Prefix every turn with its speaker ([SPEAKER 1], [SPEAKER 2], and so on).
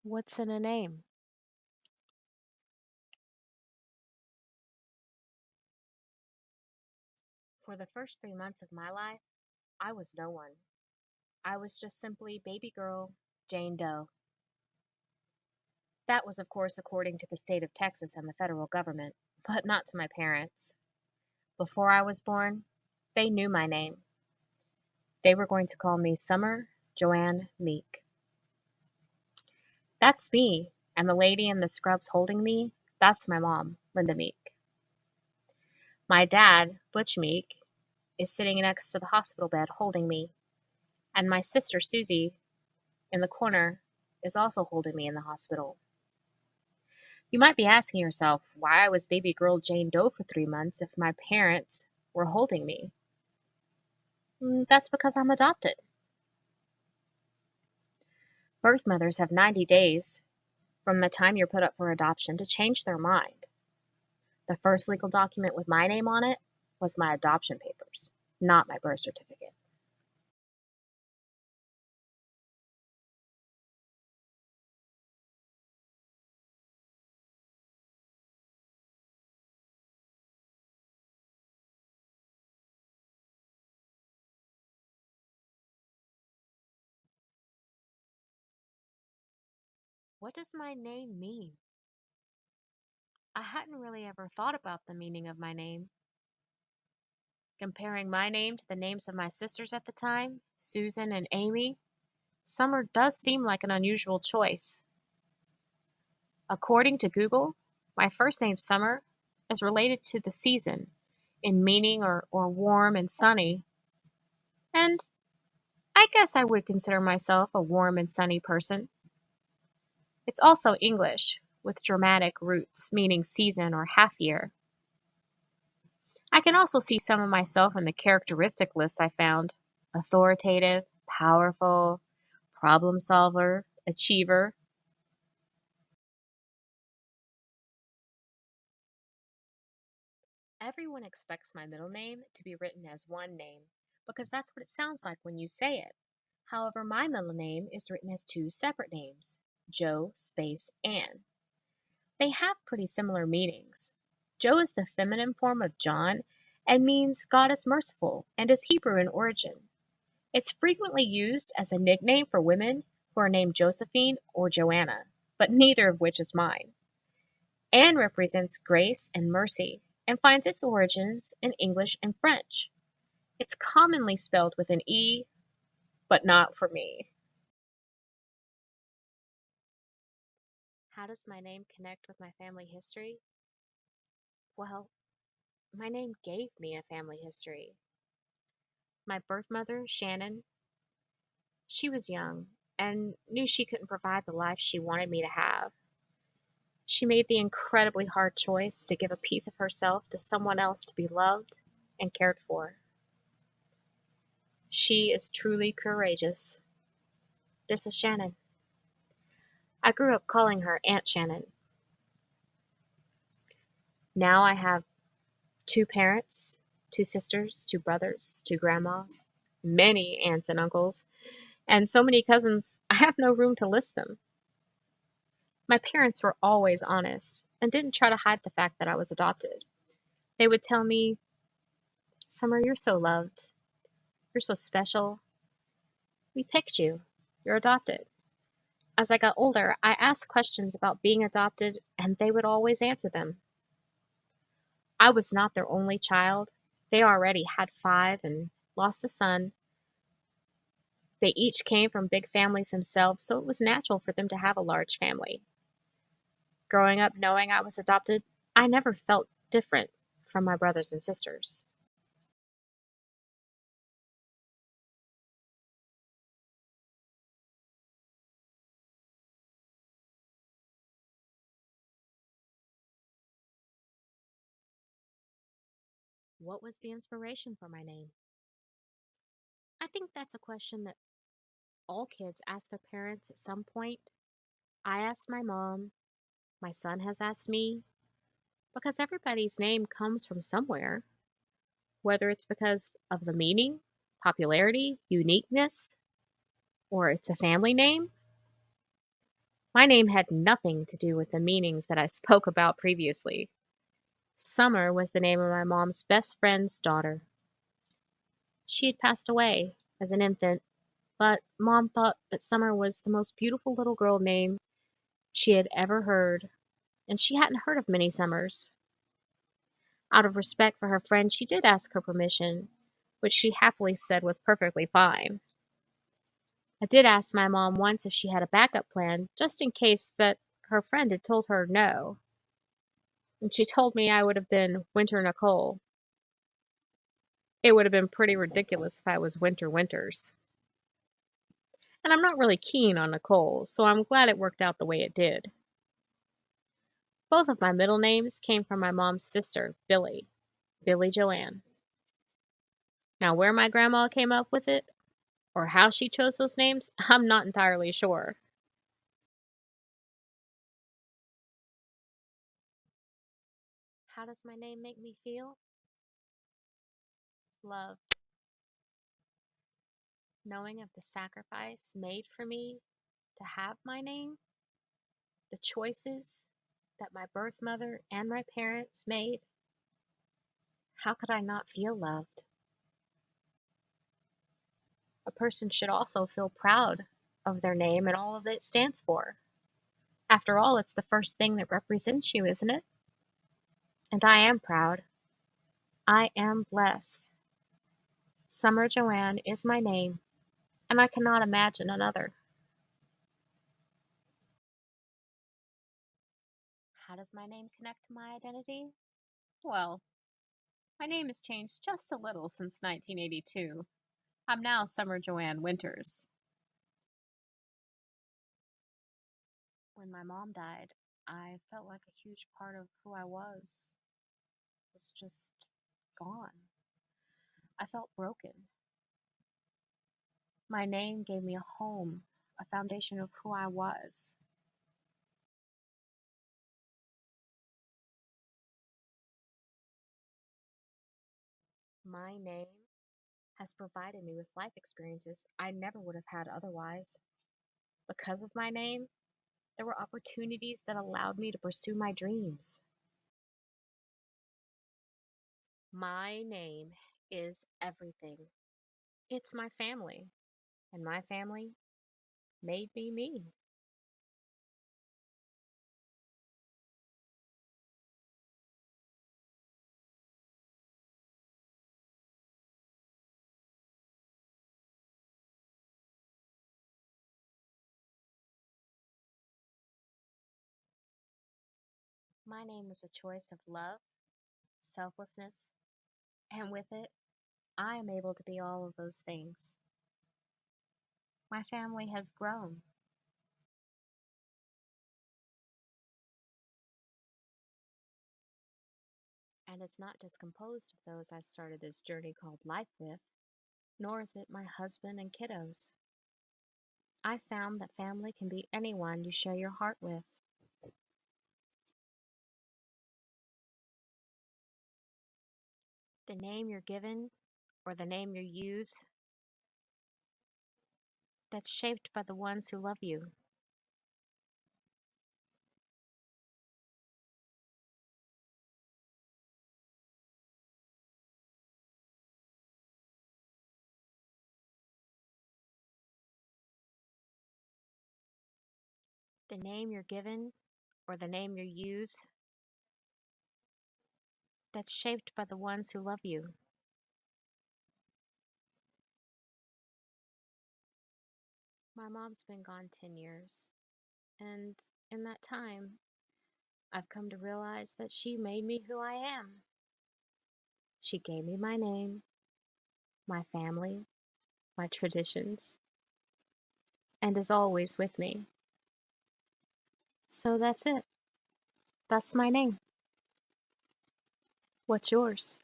[SPEAKER 1] What's in a name? For the first 3 months of my life, I was no one. I was just simply baby girl Jane Doe. That was, of course, according to the state of Texas and the federal government, but not to my parents. Before I was born, they knew my name. They were going to call me Summer Joanne Meek. That's me, and the lady in the scrubs holding me, that's my mom, Linda Meek. My dad, Butch Meek, is sitting next to the hospital bed holding me, and my sister Susie in the corner is also holding me in the hospital. You might be asking yourself why I was baby girl Jane Doe for 3 months if my parents were holding me. That's because I'm adopted. Birth mothers have 90 days from the time you're put up for adoption to change their mind. The first legal document with my name on it was my adoption papers, not my birth certificate. What does my name mean? I hadn't really ever thought about the meaning of my name. Comparing my name to the names of my sisters at the time, Susan and Amy, Summer does seem like an unusual choice. According to Google, my first name Summer is related to the season in meaning or warm and sunny, and I guess I would consider myself a warm and sunny person. It's also English, with dramatic roots meaning season or half year. I can also see some of myself in the characteristic list I found: authoritative, powerful, problem solver, achiever. Everyone expects my middle name to be written as one name because that's what it sounds like when you say it. However, my middle name is written as two separate names, Joe space Ann. They have pretty similar meanings. Joe is the feminine form of John and means God is merciful and is Hebrew in origin. It's frequently used as a nickname for women who are named Josephine or Joanna, but neither of which is mine. Anne represents grace and mercy and finds its origins in English and French. It's commonly spelled with an E, but not for me. How does my name connect with my family history? Well, my name gave me a family history. My birth mother, Shannon, she was young and knew she couldn't provide the life she wanted me to have. She made the incredibly hard choice to give a piece of herself to someone else to be loved and cared for. She is truly courageous. This is Shannon. I grew up calling her Aunt Shannon. Now I have two parents, two sisters, two brothers, two grandmas, many aunts and uncles, and so many cousins I have no room to list them. My parents were always honest and didn't try to hide the fact that I was adopted. They would tell me, Summer, you're so loved. You're so special. We picked you. You're adopted. As I got older, I asked questions about being adopted, and they would always answer them. I was not their only child. They already had five and lost a son. They each came from big families themselves, so it was natural for them to have a large family. Growing up knowing I was adopted, I never felt different from my brothers and sisters. What was the inspiration for my name? I think that's a question that all kids ask their parents at some point. I asked my mom, my son has asked me, because everybody's name comes from somewhere, whether it's because of the meaning, popularity, uniqueness, or it's a family name. My name had nothing to do with the meanings that I spoke about previously. Summer was the name of my mom's best friend's daughter. She had passed away as an infant, but Mom thought that Summer was the most beautiful little girl name she had ever heard, and she hadn't heard of many Summers. Out of respect for her friend, she did ask her permission, which she happily said was perfectly fine. I did ask my mom once if she had a backup plan, just in case that her friend had told her no, and she told me I would have been Winter Nicole. It would have been pretty ridiculous if I was Winter Winters. And I'm not really keen on Nicole, so I'm glad it worked out the way it did. Both of my middle names came from my mom's sister, Billy Joanne. Now, where my grandma came up with it, or how she chose those names, I'm not entirely sure. How does my name make me feel? Love. Knowing of the sacrifice made for me to have my name, the choices that my birth mother and my parents made, how could I not feel loved? A person should also feel proud of their name and all that it stands for. After all, it's the first thing that represents you, isn't it? And I am proud. I am blessed. Summer Joanne is my name, and I cannot imagine another. How does my name connect to my identity? Well, my name has changed just a little since 1982. I'm now Summer Joanne Winters. When my mom died, I felt like a huge part of who I was just gone. I felt broken. My name gave me a home, a foundation of who I was. My name has provided me with life experiences I never would have had otherwise. Because of my name, there were opportunities that allowed me to pursue my dreams. My name is everything. It's my family, and my family made me me. My name was a choice of love, selflessness, and with it, I am able to be all of those things. My family has grown, and it's not just composed of those I started this journey called life with, nor is it my husband and kiddos. I found that family can be anyone you share your heart with. The name you're given or the name you use, that's shaped by the ones who love you. The name you're given or the name you use, that's shaped by the ones who love you. My mom's been gone 10 years, and in that time, I've come to realize that she made me who I am. She gave me my name, my family, my traditions, and is always with me. So that's it. That's my name. What's yours?